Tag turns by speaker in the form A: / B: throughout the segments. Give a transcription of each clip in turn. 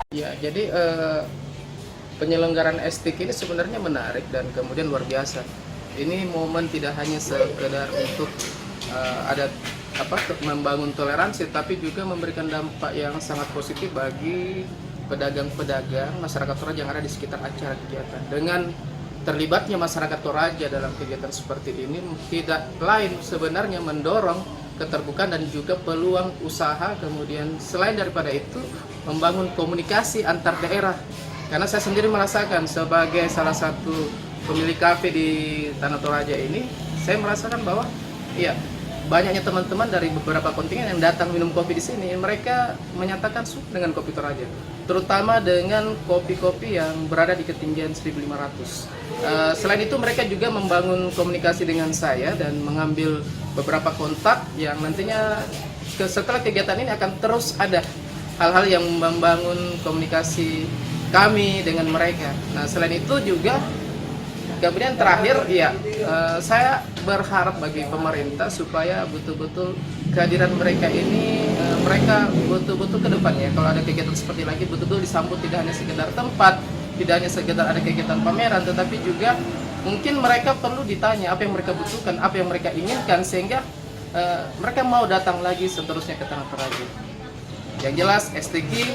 A: Ya, jadi penyelenggaraan STIK ini sebenarnya menarik dan kemudian luar biasa. Ini momen tidak hanya sekedar untuk ada membangun toleransi, tapi juga memberikan dampak yang sangat positif bagi pedagang-pedagang masyarakat Toraja yang ada di sekitar acara kegiatan. Dengan terlibatnya masyarakat Toraja dalam kegiatan seperti ini tidak lain sebenarnya mendorong keterbukaan dan juga peluang usaha, kemudian selain daripada itu membangun komunikasi antar daerah. Karena saya sendiri merasakan sebagai salah satu pemilik kafe di Tanah Toraja ini, saya merasakan bahwa iya, banyaknya teman-teman dari beberapa kontingen yang datang minum kopi di sini, mereka menyatakan suka dengan kopi Toraja, terutama dengan kopi-kopi yang berada di ketinggian 1500. Selain itu mereka juga membangun komunikasi dengan saya dan mengambil beberapa kontak yang nantinya setelah kegiatan ini akan terus ada hal-hal yang membangun komunikasi kami dengan mereka. Nah, selain itu juga kemudian terakhir ya, saya berharap bagi pemerintah supaya betul-betul kehadiran mereka ini mereka betul-betul ke depannya kalau ada kegiatan seperti lagi betul-betul disambut, tidak hanya sekedar tempat, tidak hanya sekedar ada kegiatan pameran, tetapi juga mungkin mereka perlu ditanya apa yang mereka butuhkan, apa yang mereka inginkan, sehingga mereka mau datang lagi seterusnya ke Tanah Toraja. Yang jelas STQ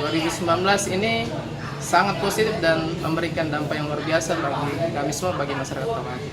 A: 2019 ini sangat positif dan memberikan dampak yang luar biasa bagi kami semua, bagi masyarakat Toraja.